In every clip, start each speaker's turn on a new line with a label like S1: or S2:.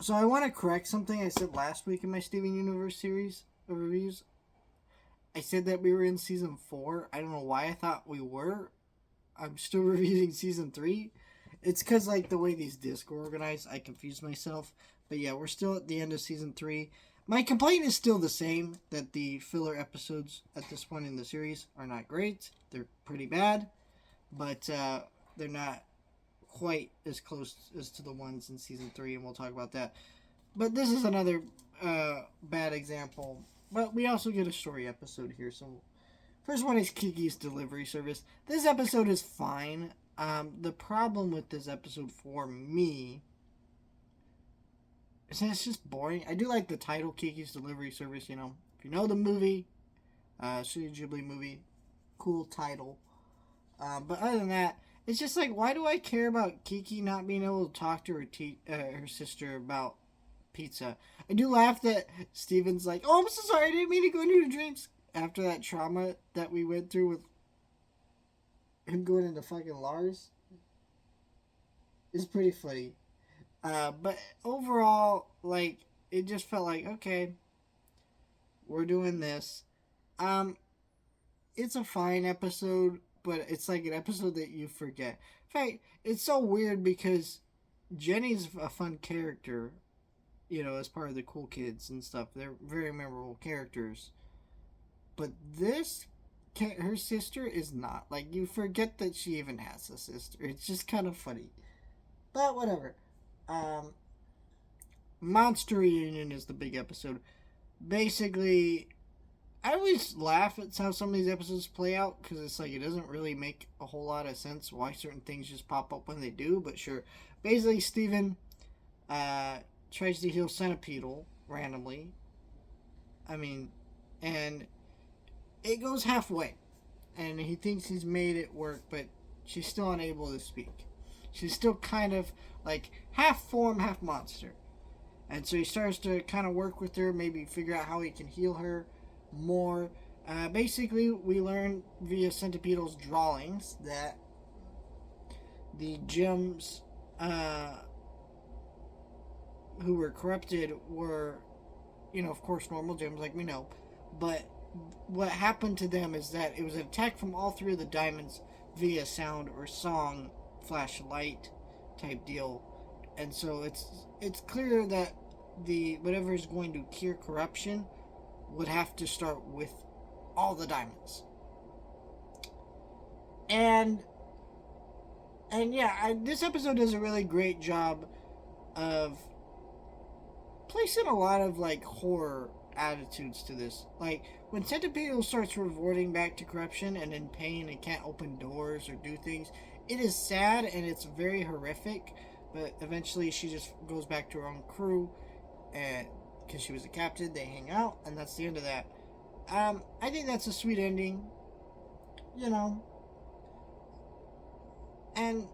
S1: So I want to correct something I said last week in my Steven Universe series of reviews. I said that we were in season 4. I don't know why I thought we were. I'm still reviewing season 3. It's because, like, the way these discs are organized, I confused myself. But yeah, we're still at the end of season 3. My complaint is still the same, that the filler episodes at this point in the series are not great. They're pretty bad, but they're not quite as close as to the ones in season 3, and we'll talk about that. But this is another bad example. But we also get a story episode here. So, first one is Kiki's Delivery Service. This episode is fine. The problem with this episode for me is that it's just boring. I do like the title, Kiki's Delivery Service. You know, if you know the movie, Studio Ghibli movie, cool title. But other than that, it's just like, why do I care about Kiki not being able to talk to her sister about pizza? I do laugh that Steven's like, "Oh, I'm so sorry, I didn't mean to go into your dreams." After that trauma that we went through with him going into fucking Lars, is pretty funny. But overall, like, it just felt like, okay, we're doing this. Um, it's a fine episode, but it's like an episode that you forget. In fact, it's so weird because Jenny's a fun character, you know, as part of the cool kids and stuff. They're very memorable characters. But this, her sister is not. Like, you forget that she even has a sister. It's just kind of funny. But whatever. Um, Monster Reunion is the big episode. Basically, I always laugh at how some of these episodes play out because it's like it doesn't really make a whole lot of sense why certain things just pop up when they do. But sure, basically, Steven tries to heal Centipedal randomly. I mean, and it goes halfway, and he thinks he's made it work, but she's still unable to speak. She's still kind of like half form, half monster. And so he starts to kind of work with her, maybe figure out how he can heal her more. Basically, we learn via Centipedal's drawings that the gems who were corrupted were, you know, of course, normal gems, like we know. But what happened to them is that it was an attack from all three of the diamonds via sound or song, flashlight type deal. And so it's clear that the whatever is going to cure corruption would have to start with all the diamonds. And yeah, this episode does a really great job of placing a lot of like horror attitudes to this. Like when Centipede starts reverting back to corruption and in pain and can't open doors or do things, it is sad and it's very horrific. But eventually, she just goes back to her own crew, and because she was a captain, they hang out, and that's the end of that. I think that's a sweet ending, you know, and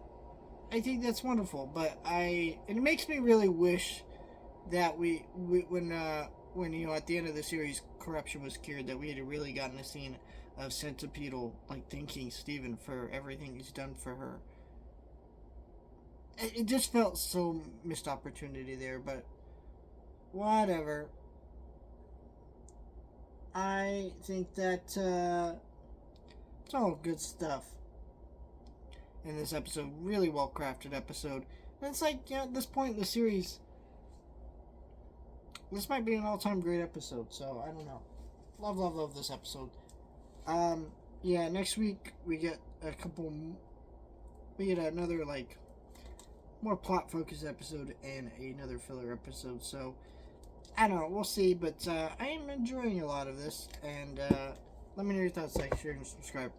S1: I think that's wonderful. But it makes me really wish that when you know at the end of the series corruption was cured, that we had really gotten a scene of Centipedal like thanking Steven for everything he's done for her. It just felt so missed opportunity there, but whatever. I think that it's all good stuff in this episode. Really well crafted episode. And it's like, yeah, at this point in the series, this might be an all time great episode. So I don't know. Love, love, love this episode. Yeah, next week we get we get another like more plot focused episode and another filler episode. So I don't know, we'll see, but I am enjoying a lot of this, and let me know your thoughts, like, share, and subscribe.